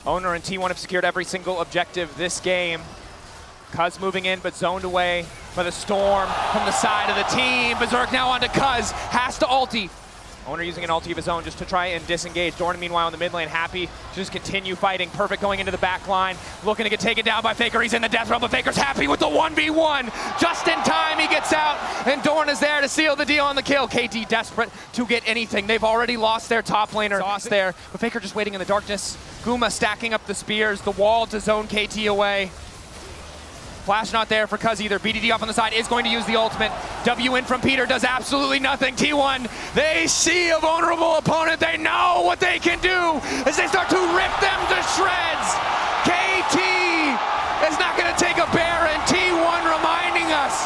Owner and T1 have secured every single objective this game. Cuz moving in, but zoned away by the Storm from the side of the team. Berserk now onto Cuz, has to ulti. Owner using an ulti of his own just to try and disengage. Dorn, meanwhile, in the mid lane, happy to just continue fighting. Perfect going into the back line, looking to get taken down by Faker. He's in the Death Realm, but Faker's happy with the 1v1. Just in time, he gets out, and Dorn is there to seal the deal on the kill. KT desperate to get anything. They've already lost their top laner. Lost there, but Faker just waiting in the darkness. Guma stacking up the spears, the wall to zone KT away. Flash not there for Cuz either. BDD off on the side is going to use the ultimate. W in from Peter does absolutely nothing. T1, they see a vulnerable opponent. They know what they can do as they start to rip them to shreds. KT is not going to take a bear, and T1 reminding us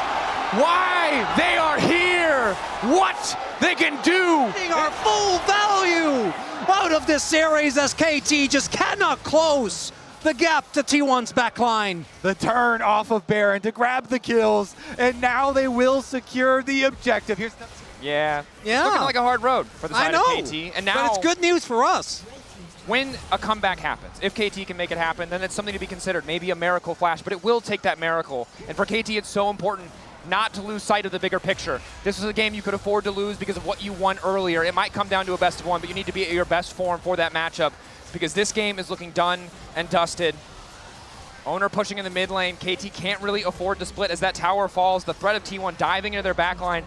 why they are here, what they can do. Our full value out of this series as KT just cannot close the gap to T1's backline. The turn off of Baron to grab the kills, and now they will secure the objective. Here's the Yeah. It's looking like a hard road for the side of KT. And now, but it's good news for us. When a comeback happens, if KT can make it happen, then it's something to be considered. Maybe a miracle flash, but it will take that miracle. And for KT, it's so important not to lose sight of the bigger picture. This is a game you could afford to lose because of what you won earlier. It might come down to a best of one, but you need to be at your best form for that matchup, because this game is looking done and dusted. Owner pushing in the mid lane. KT can't really afford to split as that tower falls. The threat of T1 diving into their backline,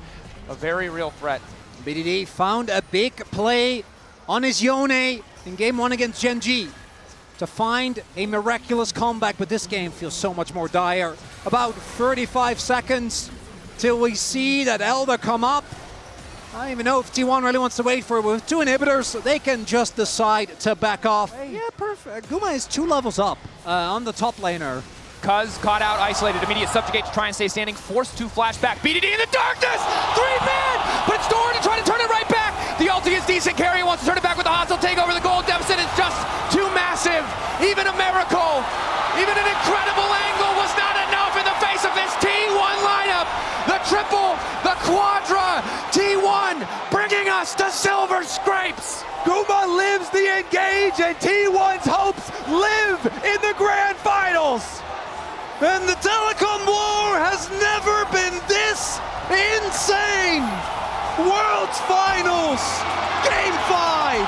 a very real threat. BDD found a big play on his Yone in game 1 against Gen G to find a miraculous comeback, but this game feels so much more dire. About 35 seconds till we see that Elder come up. I don't even know if T1 really wants to wait for it. With 2 inhibitors, they can just decide to back off. Yeah, perfect. Guma is 2 levels up on the top laner. Cuz caught out, isolated, immediate subjugate to try and stay standing, forced to flash back. BDD in the darkness! 3-man! But it's Doran to try to turn it right back! The ulti is decent, Carry wants to turn it back with the hostile takeover. The gold deficit is just too massive. Even a miracle, even an incredible angle was not enough in the face of this T1 lineup. The triple, the quadra, T1 bringing us to silver scrapes. Guma lives the engage, and T1's hopes live in the grand finals. And the telecom war has never been this insane! World's Finals, Game 5!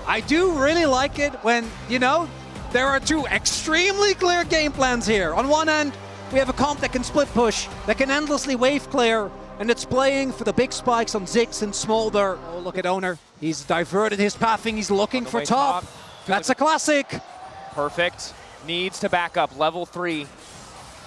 I do really like it when, you know, there are 2 extremely clear game plans here. On one end, we have a comp that can split push, that can endlessly wave clear, and it's playing for the big spikes on Ziggs and Smolder. Oh, look at Owner. He's diverted his pathing. He's looking for top. That's a classic. Perfect. Needs to back up. Level 3.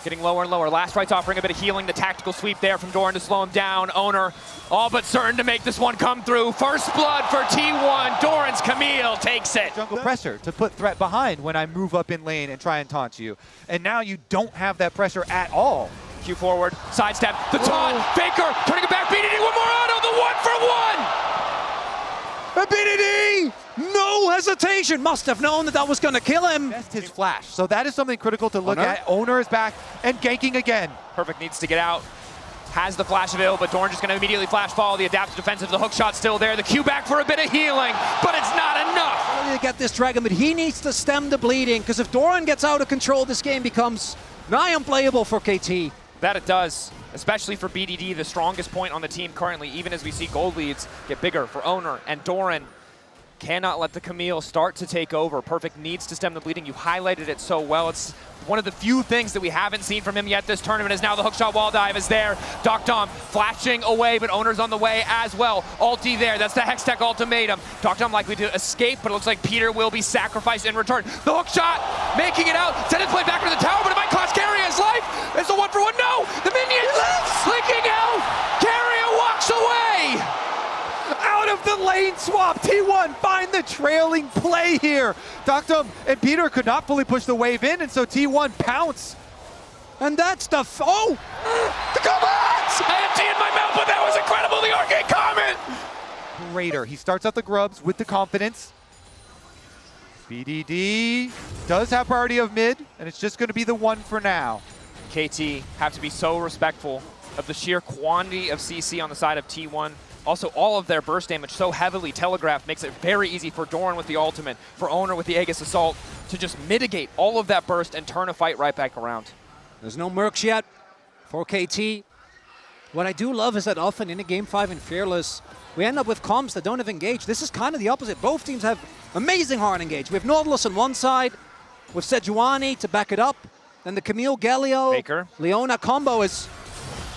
Getting lower and lower. Last Right's offering a bit of healing. The tactical sweep there from Doran to slow him down. Owner all but certain to make this one come through. First blood for T1. Doran's Camille takes it. Jungle pressure to put threat behind when I move up in lane and try and taunt you. And now you don't have that pressure at all. Q forward, sidestep, the taunt, Faker, turning it back, BDD, one more auto, the 1-for-1! And BDD, no hesitation, must have known that was going to kill him. Just his flash, so that is something critical to look at. Owner is back and ganking again. Perfect needs to get out, has the flash available, but Doran just going to immediately flash follow, the adaptive defensive, the hook shot still there, the Q back for a bit of healing, but it's not enough. To get this dragon, but he needs to stem the bleeding, because if Doran gets out of control, this game becomes nigh unplayable for KT. That it does, especially for BDD, the strongest point on the team currently, even as we see gold leads get bigger for Owner, and Doran cannot let the Camille start to take over. Perfect needs to stem the bleeding. You highlighted it so well. It's one of the few things that we haven't seen from him yet this tournament. Is now the hookshot wall dive is there. Doc Dom flashing away, but Owner's on the way as well. Ulti there, that's the Hextech ultimatum. Doc Dom likely to escape, but it looks like Peter will be sacrificed in return. The hookshot, making it out, send it play back to the tower, but it might cost Carrier his life. It's a 1-for-1, no! The minions flicking out! Carrier walks away! Out of the lane swap, T1 find the trailing play here. Doctum and Peter could not fully push the wave in, and so T1 pounce. And that's the the comments! I have tea in my mouth, but that was incredible, the arcade comment! Raider, he starts out the grubs with the confidence. BDD does have priority of mid, and it's just going to be the 1 for now. KT have to be so respectful of the sheer quantity of CC on the side of T1. Also, all of their burst damage so heavily telegraphed makes it very easy for Doran with the ultimate, for Owner with the Aegis Assault, to just mitigate all of that burst and turn a fight right back around. There's no mercs yet for KT. What I do love is that often in a Game 5 in Fearless, we end up with comps that don't have engage. This is kind of the opposite. Both teams have amazing hard engage. We have Nautilus on one side, with Sejuani to back it up. Then the Camille Galio, Baker. Leona combo is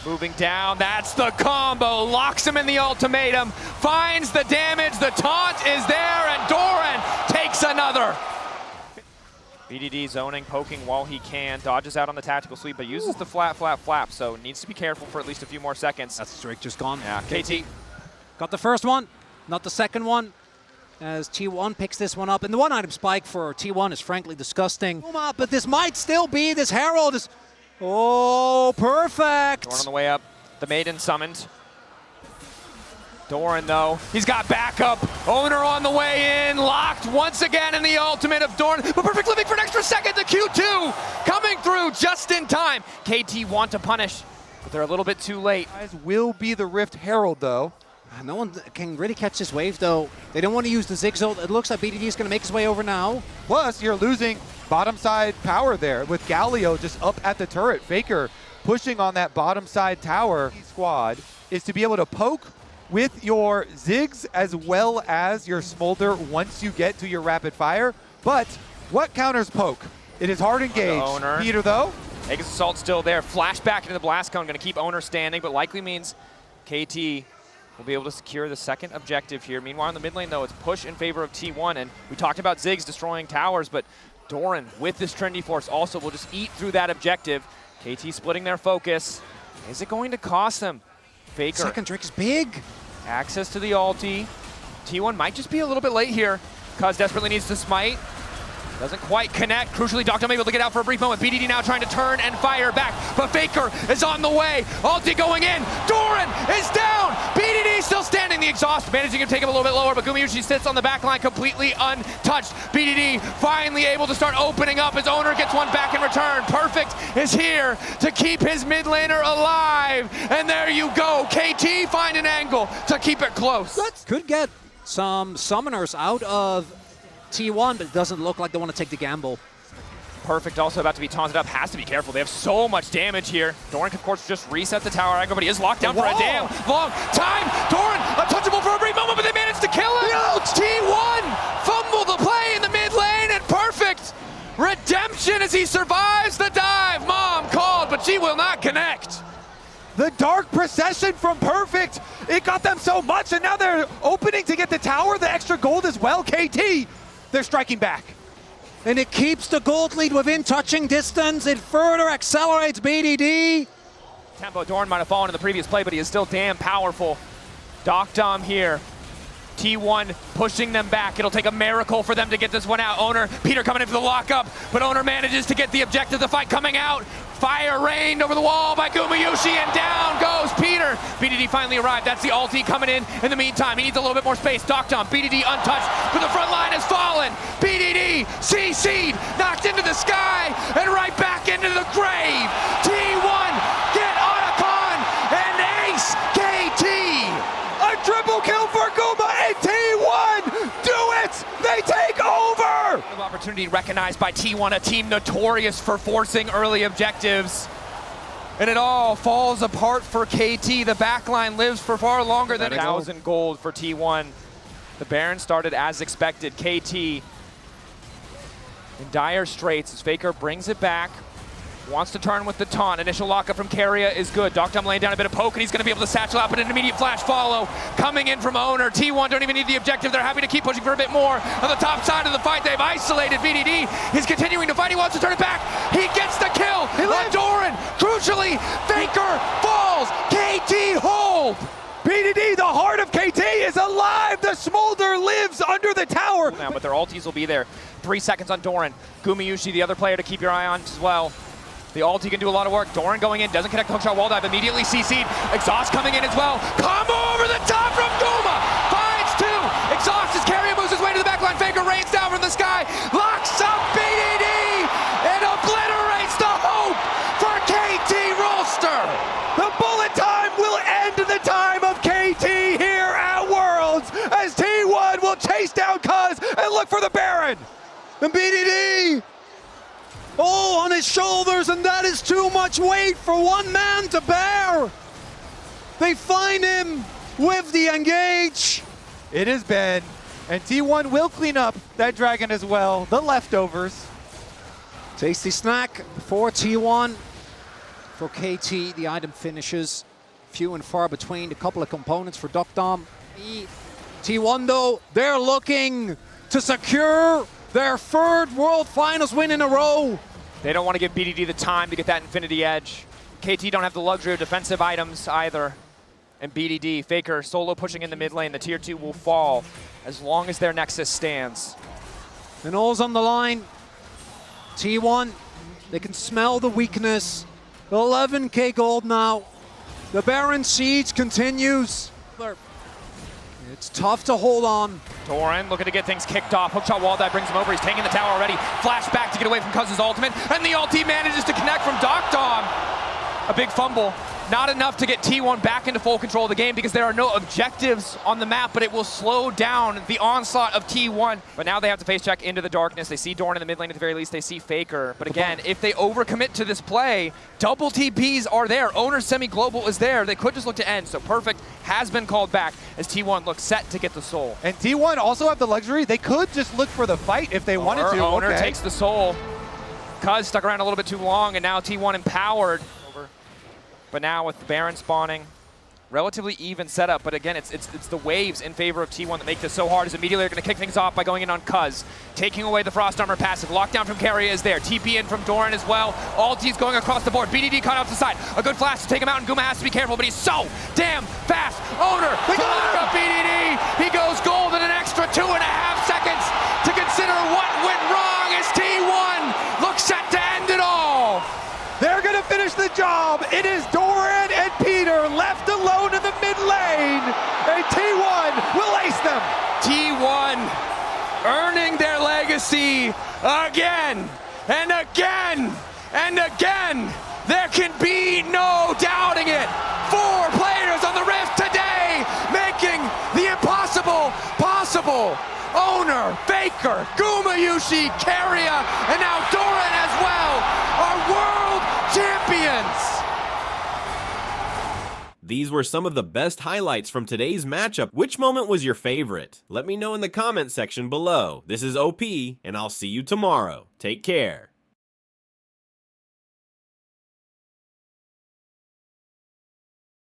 moving down, that's the combo, locks him in the ultimatum, finds the damage, the taunt is there, and Doran takes another. BDD zoning, poking while he can, dodges out on the tactical sweep, but uses the flap, so needs to be careful for at least a few more seconds. That's Drake just gone. Yeah, KT. Got the first one, not the second one, as T1 picks this one up. And the one-item spike for T1 is frankly disgusting. But this might still be, this Herald is... Oh, perfect! Doran on the way up, the Maiden summoned. Doran though, he's got backup. Owner on the way in, locked once again in the ultimate of Doran. But Perfect living for an extra second, the Q2 coming through just in time. KT want to punish, but they're a little bit too late. Will be the Rift Herald though. No one can really catch this wave though. They don't want to use the Ziggs ult. It looks like BDD is going to make his way over now. Plus, you're losing bottom side power there with Galio just up at the turret. Faker pushing on that bottom side tower. Squad is to be able to poke with your Ziggs as well as your Smolder once you get to your rapid fire. But what counters poke? It is hard engaged. Peter, though. Aegis Assault still there. Flashback into the Blast Cone. Going to keep Owner standing, but likely means KT will be able to secure the second objective here. Meanwhile, in the mid lane, though, it's push in favor of T1. And we talked about Ziggs destroying towers, but Doran, with this Trinity Force, also will just eat through that objective. KT splitting their focus. Is it going to cost them? Faker. Second Drake is big. Access to the ulti. T1 might just be a little bit late here. Cuz desperately needs to smite. Doesn't quite connect. Crucially, Dr. able to get out for a brief moment. BDD now trying to turn and fire back, but Faker is on the way. Ulti going in. Doran is down. BDD still standing. The exhaust managing to take him a little bit lower, but Gumayushi sits on the back line completely untouched. BDD finally able to start opening up. His owner gets one back in return. Perfect is here to keep his mid laner alive. And there you go. KT find an angle to keep it close. That could get some summoners out of T1, but it doesn't look like they want to take the gamble. Perfect also about to be taunted up. Has to be careful. They have so much damage here. Doran, of course, just reset the tower aggro, but he is locked down for a damn long time. Doran, untouchable for a brief moment, but they managed to kill him. T1 fumble the play in the mid lane, and Perfect redemption as he survives the dive. Mom called, but she will not connect. The dark procession from Perfect. It got them so much, and now they're opening to get the tower, the extra gold as well. KT, they're striking back. And it keeps the gold lead within touching distance. It further accelerates BDD. Tempo Doran might have fallen in the previous play, but he is still damn powerful. Docdom here. T1 pushing them back. It'll take a miracle for them to get this one out. Owner, Peter coming in for the lockup, but Owner manages to get the objective, the fight coming out. Fire rained over the wall by Gumayushi, and down goes Peter. BDD finally arrived. That's the ulti coming in the meantime. He needs a little bit more space. Docdom, BDD untouched, but the front line has fallen. BDD, CC'd, knocked into the sky, and right back into the grave. T1, get Otacon, and ace KT. A triple kill for Guma, and T1 do it! They take over! Opportunity recognized by T1, a team notorious for forcing early objectives. And it all falls apart for KT. The backline lives for far longer than 1,000 gold for T1. The Baron started as expected. KT in dire straits as Faker brings it back. Wants to turn with the taunt. Initial lockup from Keria is good. Docdom laying down a bit of poke, and he's going to be able to satchel out, but an immediate flash follow coming in from Owner. T1 don't even need the objective. They're happy to keep pushing for a bit more. On the top side of the fight, they've isolated BDD. He's continuing to fight. He wants to turn it back. He gets the kill on Doran. Crucially, Faker falls. KT hold. BDD, the heart of KT, is alive. The Smolder lives under the tower. Now, but their ultis will be there. 3 seconds on Doran. Gumayushi, the other player to keep your eye on as well. The ulti can do a lot of work. Doran going in, doesn't connect, hookshot, wall dive, immediately CC'd. Exhaust coming in as well. Combo over the top from Guma. Finds two. Exhaust as Keria moves his way to the backline. Faker rains down from the sky. Locks up BDD and obliterates the hope for KT Rolster. The bullet time will end the time of KT here at Worlds as T1 will chase down Cuz and look for the Baron. And BDD, on his shoulders, and that is too much weight for one man to bear. They find him with the engage. It has been, and T1 will clean up that dragon as well, the leftovers. Tasty snack for T1. For KT, the item finishes few and far between. A couple of components for Docdom. T1 though, they're looking to secure their third World Finals win in a row. They don't want to give BDD the time to get that Infinity Edge. KT don't have the luxury of defensive items either. And BDD, Faker, solo pushing in the mid lane. The tier 2 will fall as long as their Nexus stands. And all's on the line. T1, they can smell the weakness. 11k gold now. The Baron siege continues. It's tough to hold on. Doran looking to get things kicked off. Hookshot wall dive brings him over. He's taking the tower already. Flash back to get away from Cuz's ultimate. And the ulti manages to connect from Docdom. A big fumble. Not enough to get T1 back into full control of the game because there are no objectives on the map, but it will slow down the onslaught of T1. But now they have to face check into the darkness. They see Doran in the mid lane at the very least. They see Faker. But again, if they overcommit to this play, double TPs are there. Owner semi-global is there. They could just look to end. So Perfect has been called back as T1 looks set to get the soul. And T1 also have the luxury. They could just look for the fight if they wanted to. Owner takes the soul. Cuz stuck around a little bit too long, and now T1 empowered. But now with the Baron spawning, relatively even setup, but again, it's the waves in favor of T1 that make this so hard, as immediately they're going to kick things off by going in on Cuz, taking away the Frost Armor passive. Lockdown from Keria is there. TP in from Doran as well. Ulti's going across the board. BDD caught off the side. A good flash to take him out, and Guma has to be careful, but he's so damn fast. Owner, block up BDD. He goes gold in an extra 2.5 seconds to consider what went wrong as T1 looks set to end it all. They're going to finish the job. It is Doran and Peter left alone in the mid lane, and T1 will ace them. T1 earning their legacy again and again and again. There can be no doubting it. 4 players on the Rift today, making the impossible possible. Owner, Faker, Gumayushi, Keria, and now Doran as well are world champions. These were some of the best highlights from today's matchup. Which moment was your favorite? Let me know in the comment section below. This is OP, and I'll see you tomorrow. Take care.